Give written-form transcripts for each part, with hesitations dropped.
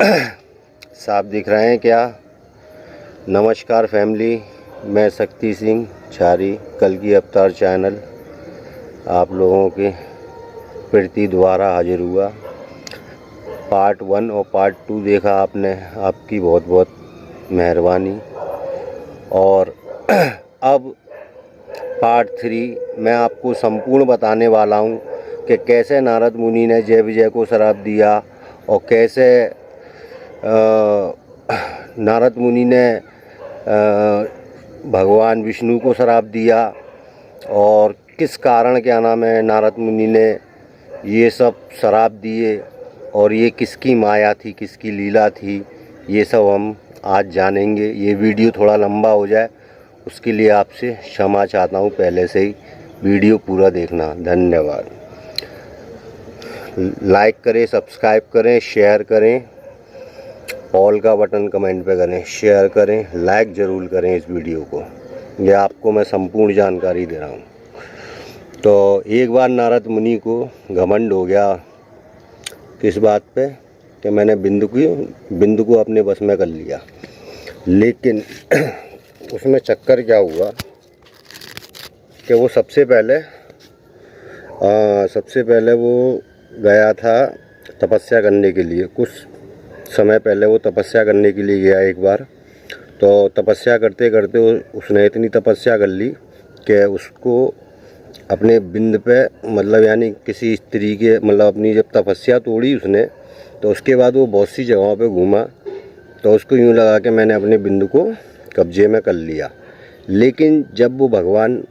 साफ दिख रहे हैं क्या? नमस्कार फैमिली, मैं शक्ति सिंह छारी, कल की अवतार चैनल आप लोगों के प्रति द्वारा हाजिर हुआ। पार्ट 1 और पार्ट 2 देखा आपने, आपकी बहुत बहुत मेहरबानी। और अब पार्ट 3 मैं आपको संपूर्ण बताने वाला हूँ कि कैसे नारद मुनि ने जय विजय को श्राप दिया और कैसे नारद मुनि ने भगवान विष्णु को श्राप दिया और किस कारण क्या नाम है नारद मुनि ने ये सब श्राप दिए और ये किसकी माया थी, किसकी लीला थी, ये सब हम आज जानेंगे। ये वीडियो थोड़ा लंबा हो जाए उसके लिए आपसे क्षमा चाहता हूँ पहले से ही। वीडियो पूरा देखना, धन्यवाद। लाइक करें, सब्सक्राइब करें, शेयर करें, ऑल का बटन कमेंट पे करें, शेयर करें, लाइक ज़रूर करें इस वीडियो को। ये आपको मैं संपूर्ण जानकारी दे रहा हूँ। तो एक बार नारद मुनि को घमंड हो गया किस बात पे कि मैंने बिंदु को अपने बस में कर लिया। लेकिन उसमें चक्कर क्या हुआ कि वो सबसे पहले वो गया था तपस्या करने के लिए। कुछ समय पहले वो तपस्या करने के लिए गया एक बार। तो तपस्या करते करते उसने इतनी तपस्या कर ली कि उसको अपने बिंद पे मतलब यानी किसी स्त्री के मतलब अपनी जब तपस्या तोड़ी उसने, तो उसके बाद वो बहुत सी जगहों पे घूमा तो उसको यूँ लगा कि मैंने अपने बिंदु को कब्जे में कर लिया। लेकिन जब वो भगवान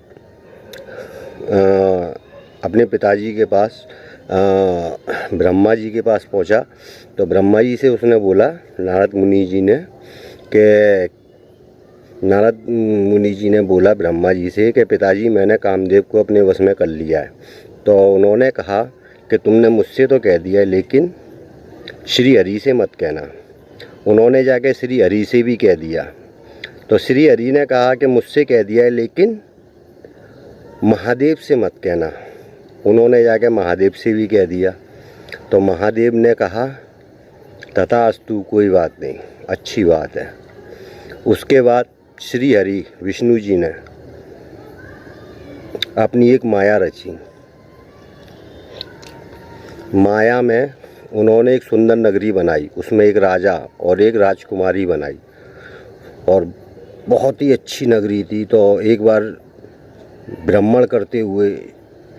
अपने पिताजी के पास ब्रह्मा जी के पास पहुंचा तो ब्रह्मा जी से उसने बोला, नारद मुनि जी ने बोला ब्रह्मा जी से कि पिताजी मैंने कामदेव को अपने वश में कर लिया है। तो उन्होंने कहा कि तुमने मुझसे तो कह दिया लेकिन श्री हरि से मत कहना। उन्होंने जाके श्री हरि से भी कह दिया तो श्री हरि ने कहा कि मुझसे कह दिया है लेकिन महादेव से मत कहना। उन्होंने जाके महादेव से भी कह दिया तो महादेव ने कहा तथास्तु, कोई बात नहीं, अच्छी बात है। उसके बाद श्री हरि विष्णु जी ने अपनी एक माया रची। माया में उन्होंने एक सुंदर नगरी बनाई, उसमें एक राजा और एक राजकुमारी बनाई और बहुत ही अच्छी नगरी थी। तो एक बार भ्रमण करते हुए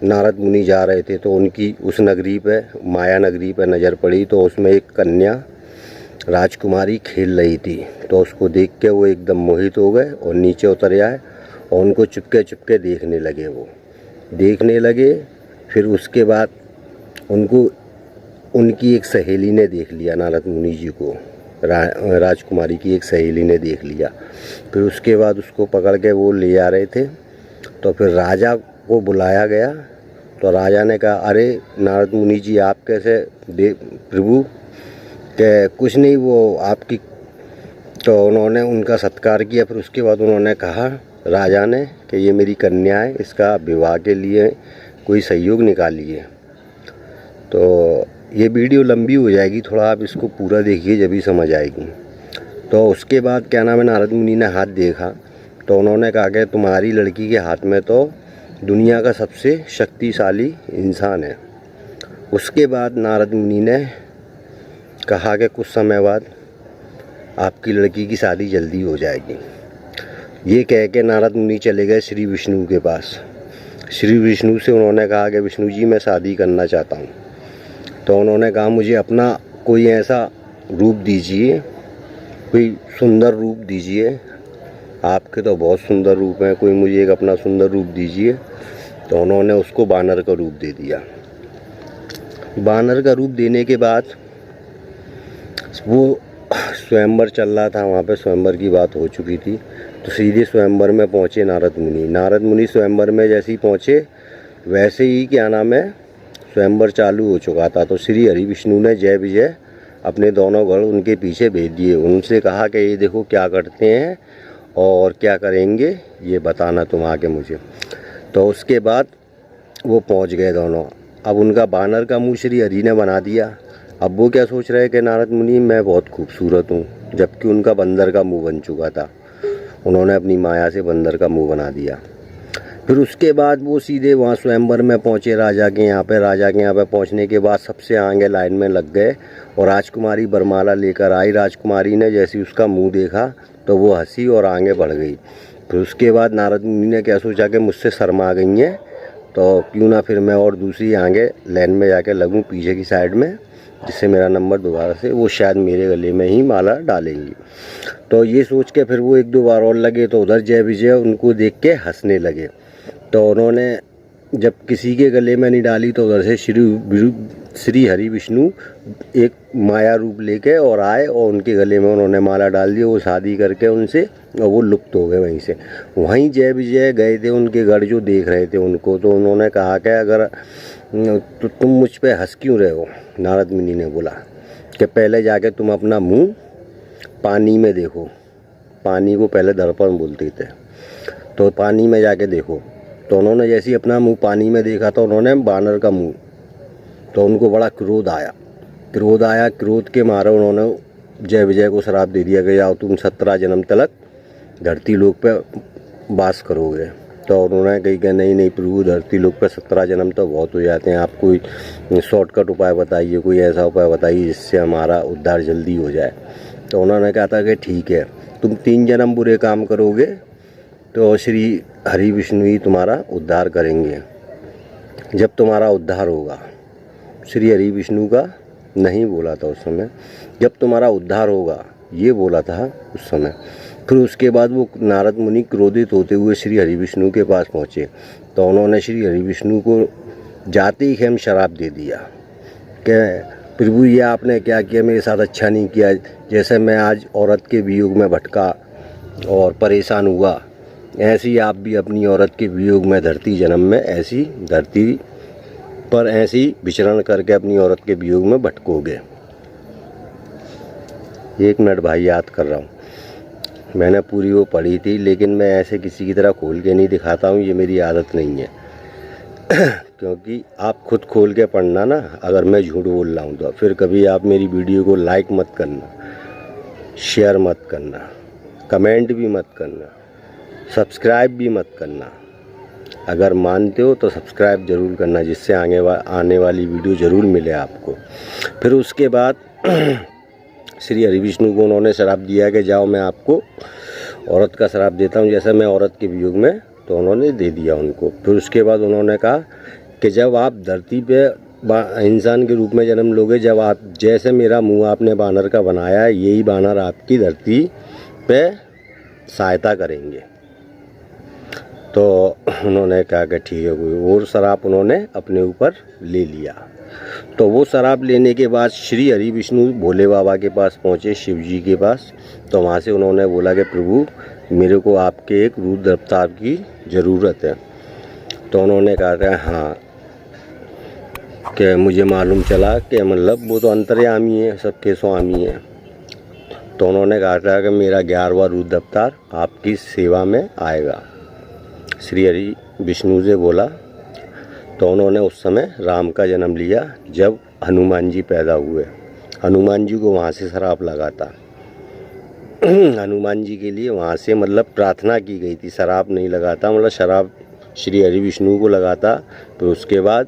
नारद मुनि जा रहे थे तो उनकी उस नगरी पे, माया नगरी पे नज़र पड़ी तो उसमें एक कन्या राजकुमारी खेल रही थी। तो उसको देख के वो एकदम मोहित हो गए और नीचे उतर आए और उनको चुपके चुपके देखने लगे। फिर उसके बाद उनकी एक सहेली ने देख लिया, नारद मुनि जी को राजकुमारी की एक सहेली ने देख लिया। फिर उसके बाद उसको पकड़ के वो ले आ रहे थे तो फिर राजा को बुलाया गया तो राजा ने कहा, अरे नारद मुनि जी आप कैसे प्रभु के कुछ नहीं, वो आपकी। तो उन्होंने उनका सत्कार किया। फिर उसके बाद उन्होंने कहा राजा ने कि ये मेरी कन्या है, इसका विवाह के लिए कोई सहयोग निकालिए। तो ये वीडियो लंबी हो जाएगी, थोड़ा आप इसको पूरा देखिए जब भी समझ आएगी। तो उसके बाद क्या नाम है नारद मुनि ने हाथ देखा तो उन्होंने कहा कि तुम्हारी लड़की के हाथ में तो दुनिया का सबसे शक्तिशाली इंसान है। उसके बाद नारद मुनि ने कहा कि कुछ समय बाद आपकी लड़की की शादी जल्दी हो जाएगी। ये कह के नारद मुनि चले गए श्री विष्णु के पास। श्री विष्णु से उन्होंने कहा कि विष्णु जी मैं शादी करना चाहता हूँ। तो उन्होंने कहा मुझे अपना कोई ऐसा रूप दीजिए, कोई सुंदर रूप दीजिए, आपके तो बहुत सुंदर रूप हैं, कोई मुझे एक अपना सुंदर रूप दीजिए। तो उन्होंने उसको बानर का रूप दे दिया। बानर का रूप देने के बाद वो स्वयंवर चल रहा था, वहाँ पे स्वयंवर की बात हो चुकी थी तो सीधे स्वयंवर में पहुँचे नारद मुनि स्वयंवर में जैसे ही पहुँचे वैसे ही क्या नाम है स्वयंवर चालू हो चुका था। तो श्री हरि विष्णु ने जय विजय अपने दोनों गढ़ उनके पीछे भेज दिए। उनसे कहा कि ये देखो क्या करते हैं और क्या करेंगे ये बताना तुम आके मुझे। तो उसके बाद वो पहुंच गए दोनों। अब उनका बानर का मुँह श्री हरि ने बना दिया अब वो क्या सोच रहे हैं कि नारद मुनि मैं बहुत खूबसूरत हूँ, जबकि उनका बंदर का मुंह बन चुका था। उन्होंने अपनी माया से बंदर का मुंह बना दिया। फिर उसके बाद वो सीधे वहाँ स्वयंवर में पहुँचे राजा के यहाँ पे। राजा के यहाँ पे पहुँचने के बाद सबसे आगे लाइन में लग गए और राजकुमारी वरमाला लेकर आई। राजकुमारी ने जैसे ही उसका मुंह देखा तो वो हंसी और आगे बढ़ गई। फिर उसके बाद नारद मुनि ने क्या सोचा कि मुझसे शर्मा गई हैं, तो क्यों ना फिर मैं और दूसरी आगे लाइन में जाके लगूं पीछे की साइड में, जिससे मेरा नंबर दोबारा से वो शायद मेरे गले में ही माला डालेंगी। तो ये सोच के फिर वो 1-2 बार और लगे तो उधर जय विजय उनको देख के हंसने लगे। तो उन्होंने जब किसी के गले में नहीं डाली तो उधर से श्री हरि विष्णु एक माया रूप लेके और आए और उनके गले में उन्होंने माला डाल दी। वो शादी करके उनसे और वो लुप्त हो गए वहीं से। वहीं जय विजय गए थे उनके गढ़, जो देख रहे थे उनको, तो उन्होंने कहा कि अगर तो तुम मुझ पे हंस क्यों रहे हो। नारद मुनि ने बोला कि पहले जाके तुम अपना मुंह पानी में देखो। पानी को पहले दर्पण बोलते थे, तो पानी में जाके देखो। तो उन्होंने जैसे ही अपना मुंह पानी में देखा तो उन्होंने बानर का मुंह, तो उनको बड़ा क्रोध आया। क्रोध के मारे उन्होंने जय विजय को श्राप दे दिया कि जाओ तुम 17 जन्म तक धरती लोक पे वास करोगे। तो उन्होंने कही कि नहीं प्रभु, धरती लोक पे 17 जन्म तो बहुत हो जाते हैं, आप कोई शॉर्टकट उपाय बताइए, कोई ऐसा उपाय बताइए जिससे हमारा उद्धार जल्दी हो जाए। तो उन्होंने कहा था कि ठीक है, तुम 3 जन्म बुरे काम करोगे तो श्री हरि विष्णु ही तुम्हारा उद्धार करेंगे। जब तुम्हारा उद्धार होगा, श्री हरि विष्णु का नहीं बोला था उस समय, जब तुम्हारा उद्धार होगा ये बोला था उस समय। फिर उसके बाद वो नारद मुनि क्रोधित होते हुए श्री हरि विष्णु के पास पहुँचे। तो उन्होंने श्री हरि विष्णु को जाते ही खेम शराब दे दिया कि प्रभु ये आपने क्या किया, मेरे साथ अच्छा नहीं किया। जैसे मैं आज औरत के वियोग में भटका और परेशान हुआ, ऐसे ही आप भी अपनी औरत के वियोग में धरती जन्म में ऐसी धरती पर ऐसी विचरण करके अपनी औरत के वियोग में भटकोगे। 1 मिनट भाई, याद कर रहा हूँ। मैंने पूरी वो पढ़ी थी, लेकिन मैं ऐसे किसी की तरह खोल के नहीं दिखाता हूँ, ये मेरी आदत नहीं है। क्योंकि आप खुद खोल के पढ़ना ना, अगर मैं झूठ बोल रहा हूँ तो फिर कभी आप मेरी वीडियो को लाइक मत करना, शेयर मत करना, कमेंट भी मत करना, सब्सक्राइब भी मत करना। अगर मानते हो तो सब्सक्राइब ज़रूर करना, जिससे आने वाली वीडियो ज़रूर मिले आपको। फिर उसके बाद श्री हरि विष्णु को उन्होंने श्राप दिया कि जाओ मैं आपको औरत का श्राप देता हूँ, जैसे मैं औरत के वियोग में, तो उन्होंने दे दिया उनको। फिर उसके बाद उन्होंने कहा कि जब आप धरती पे इंसान के रूप में जन्म लोगे, जब आप जैसे मेरा मुंह आपने बानर का बनाया है, यही बानर आपकी धरती पे सहायता करेंगे। तो उन्होंने कहा कि ठीक है, कोई और शराब उन्होंने अपने ऊपर ले लिया। तो वो शराब लेने के बाद श्री हरि विष्णु भोले बाबा के पास पहुँचे, शिव जी के पास। तो वहाँ से उन्होंने बोला कि प्रभु मेरे को आपके एक रुद्र अवतार की ज़रूरत है। तो उन्होंने कहा कि हाँ, कि मुझे मालूम चला कि मतलब वो तो अंतर्यामी है, सबके स्वामी है। तो उन्होंने कहा था कि मेरा 11वां रुद्र अवतार आपकी सेवा में आएगा। श्री हरि विष्णु से बोला। तो उन्होंने उस समय राम का जन्म लिया जब हनुमान जी पैदा हुए। हनुमान जी को वहाँ से श्राप लगा था। हनुमान जी के लिए वहाँ से मतलब प्रार्थना की गई थी, श्राप नहीं लगा था, मतलब श्राप श्री हरि विष्णु को लगा था। फिर उसके बाद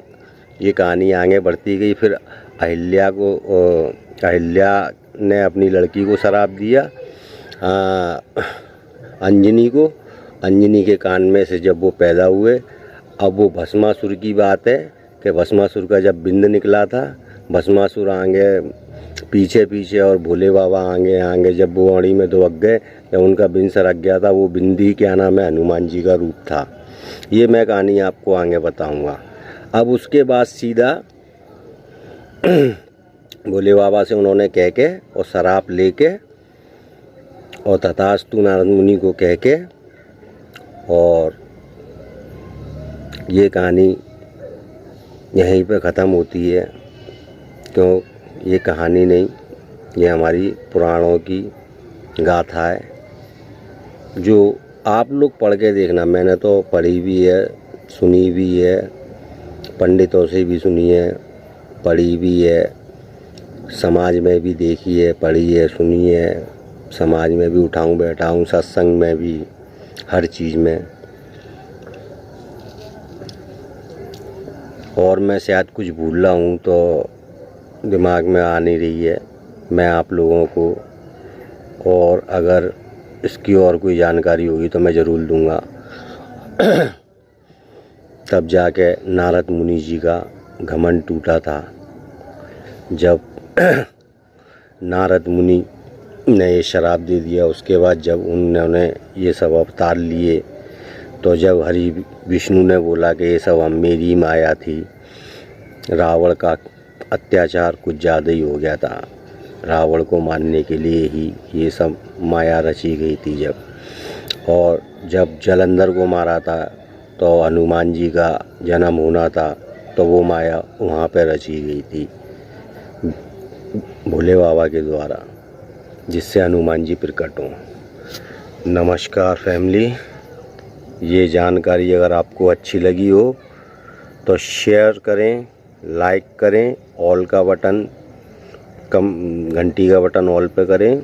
ये कहानी आगे बढ़ती गई। फिर अहिल्या ने अपनी लड़की को श्राप दिया, अंजनी को। अंजनी के कान में से जब वो पैदा हुए, अब वो भस्मासुर की बात है कि भस्मासुर का जब बिंद निकला था, भस्मासुर आगे पीछे पीछे और भोले बाबा आगे जब वो अड़ी में दुबक गए, जब उनका बिंद सरक गया था, वो बिंदी क्या नाम है, हनुमान जी का रूप था। ये मैं कहानी आपको आगे बताऊंगा। अब उसके बाद सीधा भोले बाबा से उन्होंने कह के और शराप लेके और तथास्तु नारद मुनि को कह के, और ये कहानी यहीं पे ख़त्म होती है। क्यों, ये कहानी नहीं, ये हमारी पुराणों की गाथा है, जो आप लोग पढ़ के देखना। मैंने तो पढ़ी भी है, सुनी भी है, पंडितों से भी सुनी है, पढ़ी भी है, समाज में भी देखी है, पढ़ी है, सुनी है, समाज में भी उठाऊं बैठाऊं, सत्संग में भी, हर चीज़ में। और मैं शायद कुछ भूल रहा हूँ तो दिमाग में आ नहीं रही है। मैं आप लोगों को, और अगर इसकी और कोई जानकारी होगी तो मैं ज़रूर दूंगा। तब जाके नारद मुनि जी का घमंड टूटा था, जब नारद मुनि ने ये शराप दे दिया। उसके बाद जब उन्होंने ये सब अवतार लिए, तो जब हरि विष्णु ने बोला कि ये सब मेरी माया थी, रावण का अत्याचार कुछ ज़्यादा ही हो गया था। रावण को मारने के लिए ही ये सब माया रची गई थी जब। और जब जलंधर को मारा था तो हनुमान जी का जन्म होना था, तो वो माया वहाँ पे रची गई थी भोले बाबा के द्वारा, जिससे हनुमान जी प्रकट हों। नमस्कार फैमिली, ये जानकारी अगर आपको अच्छी लगी हो तो शेयर करें, लाइक करें, ऑल का बटन घंटी का बटन ऑल पे करें,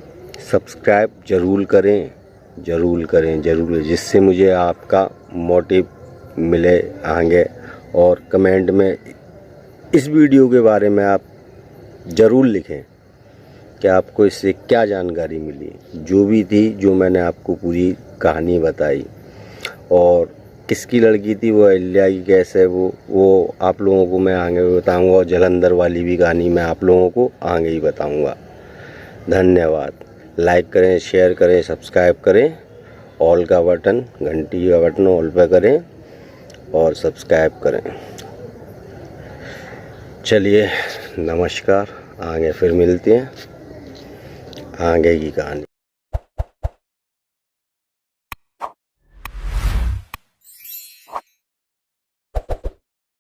सब्सक्राइब ज़रूर करें, जिससे मुझे आपका मोटिव मिले आगे। और कमेंट में इस वीडियो के बारे में आप ज़रूर लिखें कि आपको इससे क्या जानकारी मिली, जो भी थी, जो मैंने आपको पूरी कहानी बताई। और किसकी लड़की थी वो, अहिल्या की कैसे, वो आप लोगों को मैं आगे बताऊंगा। और जलंधर वाली भी कहानी मैं आप लोगों को आगे ही बताऊंगा। धन्यवाद। लाइक करें, शेयर करें, सब्सक्राइब करें, ऑल का बटन, घंटी का बटन ऑल पे करें और सब्सक्राइब करें। चलिए नमस्कार, आगे फिर मिलते हैं आगे की कहानी।